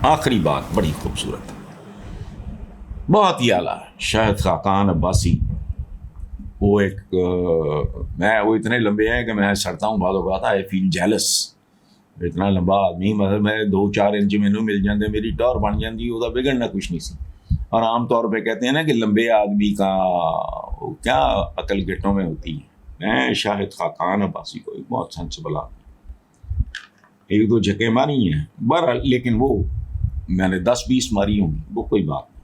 آخری بات بڑی خوبصورت ہے، بہت ہی اعلیٰ. شاہد خاقان عباسی وہ ایک وہ اتنے لمبے ہیں کہ میں سڑتا ہوں بعض اوقات. آئی فیل جیلس. اتنا لمبا آدمی مطلب میں 2-4 انچ مینوں مل جاندے میری ٹور بن جاندی، وہ بگڑنا کچھ نہیں سی. اور عام طور پہ کہتے ہیں نا کہ لمبے آدمی کا کیا عقل گٹوں میں ہوتی ہے. میں شاہد خاقان عباسی کو ایک بہت سینسیبل آدمی، ایک دو جھکے ماری ہیں بہرحال، لیکن وہ میں نے 10-20 ماری ہوں گی، وہ کوئی بات نہیں.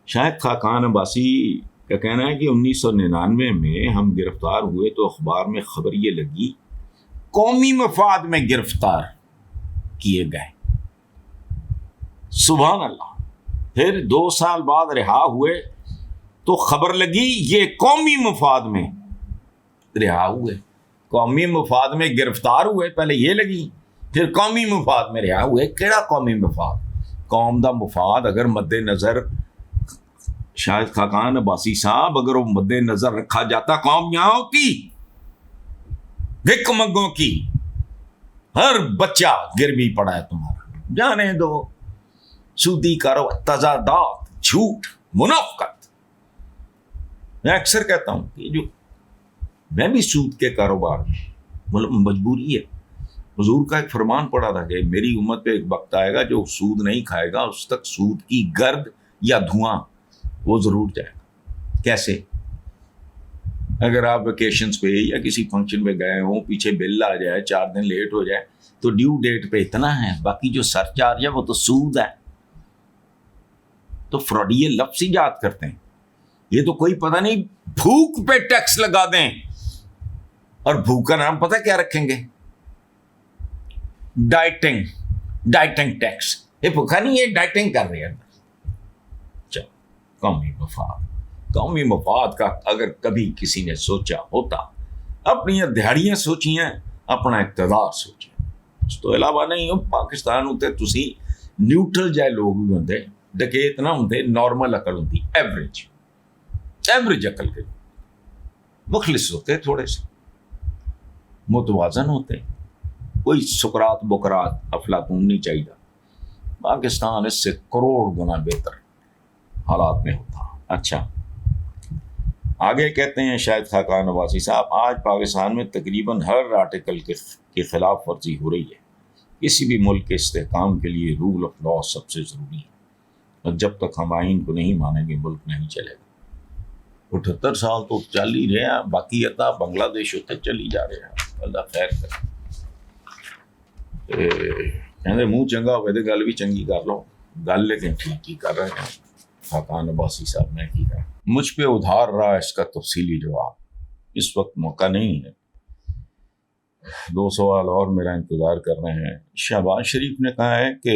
شاہد خاقان عباسی کا کہنا ہے کہ 1999 میں ہم گرفتار ہوئے تو اخبار میں خبر یہ لگی قومی مفاد میں گرفتار کیے گئے. سبحان اللہ. پھر 2 سال بعد رہا ہوئے تو خبر لگی یہ قومی مفاد میں رہا ہوئے. قومی مفاد میں گرفتار ہوئے پہلے یہ لگی، پھر قومی مفاد میں رہا ہوئے. کیڑا قومی مفاد؟ قوم دا مفاد اگر مد نظر شاہد خاقان عباسی صاحب اگر وہ مد نظر رکھا جاتا قوم یہاں ہوتی. بھک منگوں کی ہر بچہ گرمی پڑا ہے تمہارا، جانے دو. سودی کارو تضادات، جھوٹ، منافقت. میں اکثر کہتا ہوں کہ جو میں بھی سود کے کاروبار مجبوری ہے. حضور کا ایک فرمان پڑا تھا کہ میری امت پہ ایک وقت آئے گا جو سود نہیں کھائے گا اس تک سود کی گرد یا دھواں وہ ضرور جائے گا. کیسے؟ اگر آپ ویکیشنز پہ یا کسی فنکشن پہ گئے ہوں، پیچھے بل آ جائے، 4 دن لیٹ ہو جائے تو ڈیو ڈیٹ پہ اتنا ہے، باقی جو سر چارج ہے وہ تو سود ہے. تو فراڈی لفظ ایجاد کرتے ہیں. یہ تو کوئی پتہ نہیں بھوک پہ ٹیکس لگا دیں، اور بھوک کا نام پتہ کیا رکھیں گے؟ ڈائٹنگ ٹیکس. یہ بھوکا نہیں، یہ ڈائٹنگ کر رہے ہیں. قومی مفاد کا اگر کبھی کسی نے سوچا ہوتا، اپنی دہاڑیاں سوچی ہیں، اپنا اقتدار سوچیں، اس تو علاوہ نہیں. پاکستان ہوتے تسی نیوٹرل جائے لوگ بھی ہوتے، ڈکیت نہ ہوتے، نارمل عقل ہوتی، ایوریج عقل کے مخلص ہوتے، تھوڑے سے متوازن ہوتے. کوئی سقراط بکرات افلاطون نہیں چاہیے. پاکستان اس سے کروڑ گنا بہتر حالات میں ہوتا. اچھا آگے کہتے ہیں شاہد خاقان عباسی صاحب، آج پاکستان میں تقریباً ہر آرٹیکل کی خلاف ورزی ہو رہی ہے. کسی بھی ملک کے استحکام کے لیے رول آف لا سب سے ضروری ہے، اور جب تک ہم آئین کو نہیں مانیں گے ملک نہیں چلے گا. 78 سال تو چل ہی رہے ہیں، باقی عطا بنگلہ دیش ہوتے چلی جا رہے ہیں. اللہ خیر کرے. کہتے منہ چنگا ہوئے تو گل بھی چنگی کر لو. گل لیکن ٹھیک ہی کر رہے ہیں خاقان عباسی صاحب نے کی ہے. مجھ پہ ادھار رہا اس کا تفصیلی جواب اس وقت موقع نہیں ہے. 2 سوال اور میرا انتظار کر رہے ہیں. شہباز شریف نے کہا ہے کہ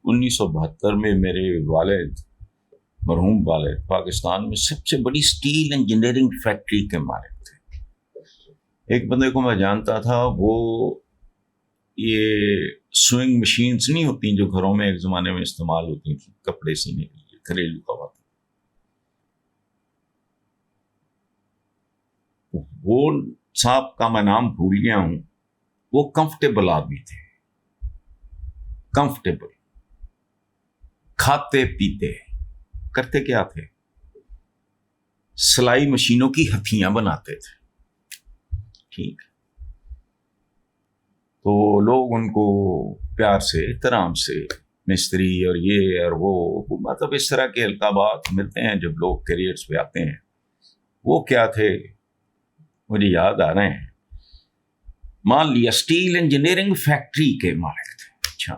1972 میں میرے والد، مرحوم والد، پاکستان میں سب سے بڑی سٹیل انجینئرنگ فیکٹری کے مالک تھے. ایک بندے کو میں جانتا تھا، وہ یہ سوئنگ مشینز نہیں ہوتی جو گھروں میں ایک زمانے میں استعمال ہوتی تھیں کپڑے سینے کے لیے، گھریلو خواتین، وہ صاحب کا میں نام بھول گیا ہوں. وہ کمفرٹیبل آدمی تھے، کمفرٹیبل، کھاتے پیتے، کرتے کیا تھے؟ سلائی مشینوں کی ہتھیاں بناتے تھے. ٹھیک. تو لوگ ان کو پیار سے، احترام سے مستری اور یہ اور وہ، مطلب اس طرح کے القابات ملتے ہیں جب لوگ کیریئرز پہ آتے ہیں. وہ کیا تھے مجھے یاد آ رہے ہیں. مان لیا اسٹیل انجینئرنگ فیکٹری کے مالک تھے. اچھا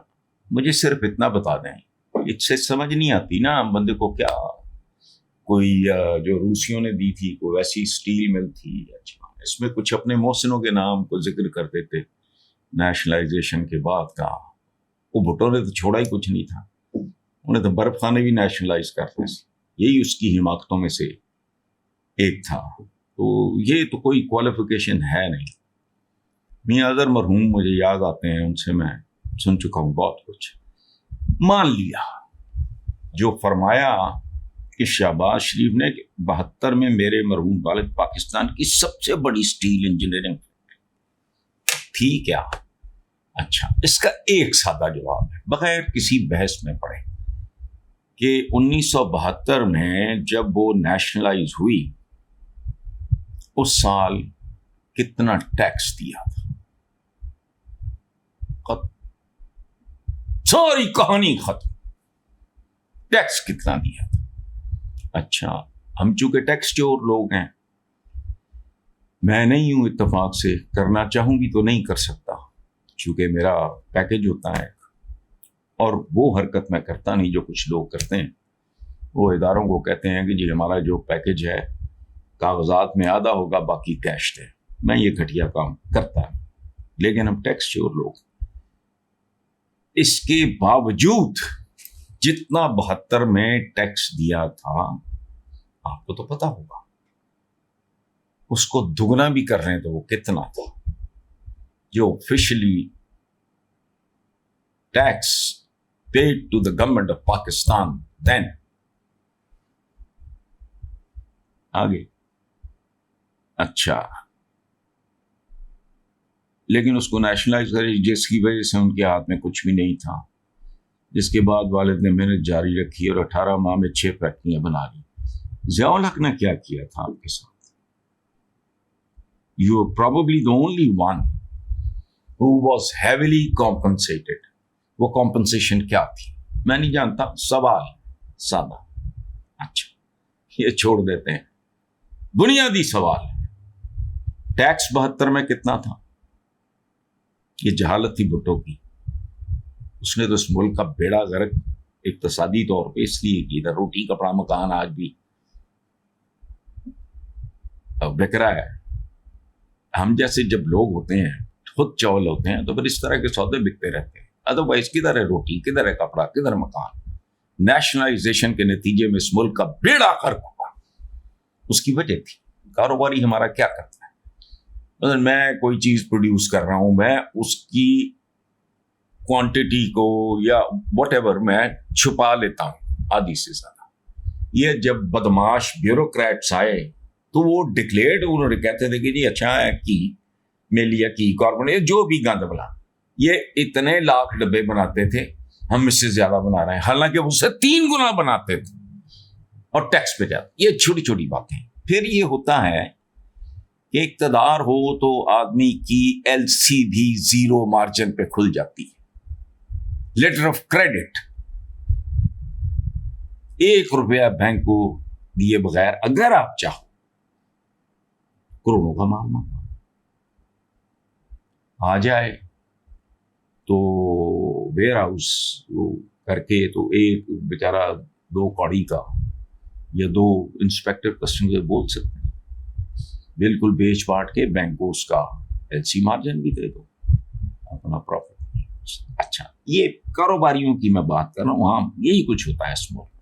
مجھے صرف اتنا بتا دیں، اس سے سمجھ نہیں آتی نا بندے کو کیا کوئی جو روسیوں نے دی تھی کوئی ویسی اسٹیل مل تھی. اچھا اس میں کچھ اپنے محسنوں کے نام کو ذکر کرتے تھے نیشنلائزیشن کے بعد کا. وہ بھٹو نے تو چھوڑا ہی کچھ نہیں تھا، انہیں تو برف خانے بھی نیشنلائز کرتے تھے. یہی اس کی حماقتوں میں سے ایک تھا. تو یہ تو کوئی کوالیفیکیشن ہے نہیں. میاں اظہر مرحوم مجھے یاد آتے ہیں، ان سے میں سن چکا ہوں بہت کچھ. مان لیا جو فرمایا کہ شہباز شریف نے 72 میں میرے مرحوم والد پاکستان کی سب سے بڑی سٹیل انجینئرنگ تھی کیا، اچھا، اس کا ایک سادہ جواب ہے بغیر کسی بحث میں پڑے کہ 1972 میں جب وہ نیشنلائز ہوئی اس سال کتنا ٹیکس دیا تھا. ختم، ساری کہانی ختم. ٹیکس کتنا دیا تھا. اچھا، ہم چونکہ ٹیکس چور لوگ ہیں، میں نہیں ہوں اتفاق سے، کرنا چاہوں گی تو نہیں کر سکتا چونکہ میرا پیکج ہوتا ہے اور وہ حرکت میں کرتا نہیں جو کچھ لوگ کرتے ہیں. وہ اداروں کو کہتے ہیں کہ جی ہمارا جو پیکج ہے کاغذات میں آدھا ہوگا باقی کیش ہے. میں یہ گھٹیا کام کرتا ہوں، لیکن ہم ٹیکس چور لوگ. اس کے باوجود جتنا 72 میں ٹیکس دیا تھا آپ کو تو پتا ہوگا، اس کو دگنا بھی کر رہے ہیں تو وہ کتنا تھا جو officially tax paid to the government of Pakistan then. آگے اچھا، لیکن اس کو نیشنلائز کرے جس کی وجہ سے ان کے ہاتھ میں کچھ بھی نہیں تھا، جس کے بعد والد نے محنت جاری رکھی اور 18 ماہ میں 6 فیکٹریاں بنا لی. ضیاء الحق نے کیا کیا تھا آپ کے ساتھ؟ You are probably the only one who was heavily compensated. وہ compensation کیا تھی میں نہیں جانتا. سوال سادہ. اچھا، یہ چھوڑ دیتے ہیں. بنیادی سوال ہے ٹیکس 72 میں کتنا تھا؟ یہ جہالت تھی بھٹو کی. اس نے تو اس ملک کا بیڑا غرق اقتصادی طور پہ اس لیے کی تھا. روٹی کپڑا مکان آج بھی بک رہا ہے. ہم جیسے جب لوگ ہوتے ہیں خود چول ہوتے ہیں تو پھر اس طرح کے سودے بکتے رہتے ہیں. ادروائز کدھر ہے روٹی، کدھر ہے کپڑا، کدھر مکان؟ نیشنلائزیشن کے نتیجے میں اس ملک کا بیڑا غرق ہوا. اس کی وجہ تھی کاروباری ہمارا کیا کرتا ہے. میں کوئی چیز پروڈیوس کر رہا ہوں، میں اس کی کوانٹٹی کو یا واٹ ایور میں چھپا لیتا ہوں آدھی سے زیادہ. یہ جب بدماش بیوروکریٹس آئے تو وہ ڈکلیئرڈ انہوں نے کہتے تھے کہ جی اچھا ہے کی میلیا کی کاربونیٹ جو بھی گند بلا، یہ اتنے لاکھ ڈبے بناتے تھے، ہم اس سے زیادہ بنا رہے ہیں، حالانکہ اس سے 3 گنا بناتے تھے اور ٹیکس پہ جاتے. یہ چھوٹی چھوٹی باتیں. پھر یہ ہوتا ہے کہ اقتدار ہو تو آدمی کی LC بھی 0 مارجن پہ کھل جاتی ہے. لیٹر آف کریڈٹ 1 روپیہ بینک کو دیے بغیر اگر آپ چاہو کروڑوں کا مال مانگا آ جائے تو ویئر ہاؤس کر کے تو ایک بیچارہ 2 کوڑی کا یا 2 انسپیکٹر کسٹم سے بول سکتے ہیں، بالکل بیچ باٹ کے بینک کو اس کا LC مارجن بھی دے دو، اپنا پروفٹ. اچھا، یہ کاروباریوں کی میں بات کر رہا ہوں. ہاں یہی کچھ ہوتا ہے اس ملک میں.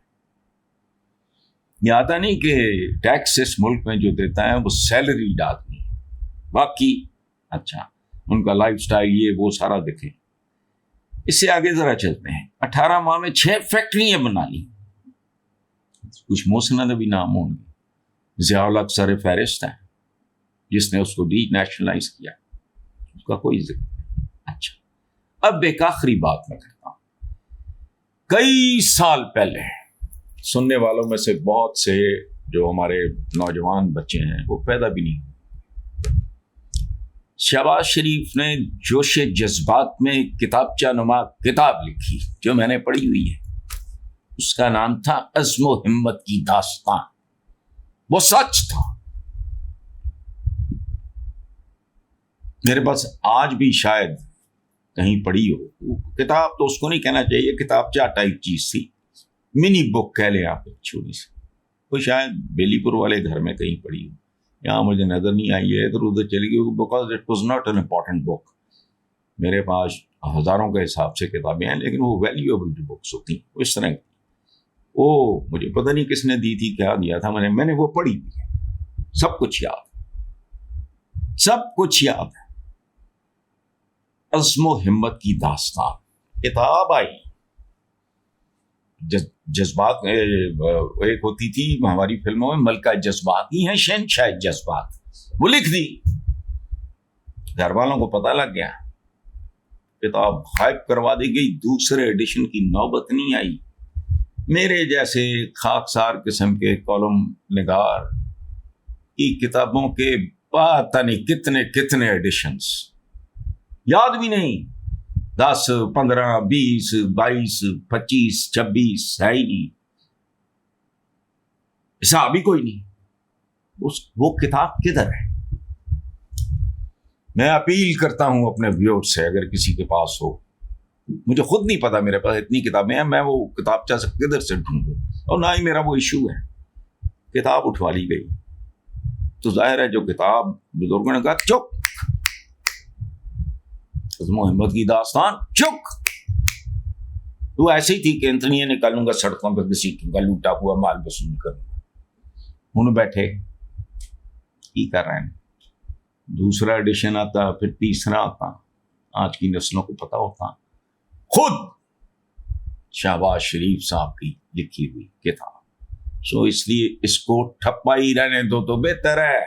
یہ آتا نہیں کہ ٹیکس اس ملک میں جو دیتا ہے وہ سیلریڈ آدمی، باقی اچھا ان کا لائف سٹائل یہ وہ سارا دکھے. اس سے آگے ذرا چلتے ہیں. 18 ماہ میں 6 فیکٹریاں بنا لی. کچھ موسند بھی نام ہوں گے. ضیاء الحق سر فہرست ہے جس نے اس کو ڈی نیشنلائز کیا، اس کا کوئی ذکر نہیں. اچھا، اب ایک آخری بات میں کرتا ہوں. کئی سال پہلے سننے والوں میں سے بہت سے جو ہمارے نوجوان بچے ہیں وہ پیدا بھی نہیں ہوئے. شہباز شریف نے جوش جذبات میں کتابچہ نما کتاب لکھی جو میں نے پڑھی ہوئی ہے. اس کا نام تھا عزم و ہمت کی داستان. وہ سچ تھا. میرے پاس آج بھی شاید کہیں پڑھی ہو. کتاب تو اس کو نہیں کہنا چاہیے، کتابچہ ٹائپ چیز تھی، منی بک کہہ لیں آپ چھوٹی سی. وہ شاید بیلی پور والے گھر میں کہیں پڑھی ہو. یہاں مجھے نظر نہیں آئی ہے، ادھر ادھر چلی گئی because it was not an important book. میرے پاس ہزاروں کے حساب سے کتابیں ہیں لیکن وہ ویلیویبل جو بکس ہوتی ہیں وہ اس طرح کی. وہ مجھے پتہ نہیں کس نے دی تھی، کیا دیا تھا، میں نے وہ پڑھی ہوئی ہے. سب کچھ یاد، سب کچھ یاد ہے. عزم و ہمت کی داستان کتاب آئی. جذبات ایک ہوتی تھی ہماری فلموں میں ملکہ جذبات ہی ہیں شہنشاہ جذبات، وہ لکھ دی. گھر والوں کو پتہ لگ گیا کتاب غائب کروا دی گئی، دوسرے ایڈیشن کی نوبت نہیں آئی۔ میرے جیسے خاکسار قسم کے کالم نگار کی کتابوں کے پتہ نہیں کتنے کتنے ایڈیشنز، یاد بھی نہیں، 10 15 20 22 25 26 ہے ہی نہیں، حساب ہی کوئی نہیں۔ وہ کتاب کدھر ہے؟ میں اپیل کرتا ہوں اپنے ویور سے، اگر کسی کے پاس ہو، مجھے خود نہیں پتا، میرے پاس اتنی کتابیں ہیں، میں وہ کتابچہ سے کدھر سے ڈھونڈوں، اور نہ ہی میرا وہ ایشو ہے۔ کتاب اٹھوا لی گئی تو ظاہر ہے جو کتاب بزرگوں نے کہا چک، محمد کی داستان چک، وہ ایسی تھی کہ انتنی نکالوں گا سڑکوں پہ کسی کا لوٹا ہوا مال وصول کروں گا۔ انہوں بیٹھے کی کر رہے ہیں، دوسرا ایڈیشن آتا، پھر تیسرا آتا، آج کی نسلوں کو پتا ہوتا، خود شہباز شریف صاحب کی لکھی ہوئی کتاب۔ سو اس لیے اس کو ٹھپا ہی رہنے دو تو بہتر ہے۔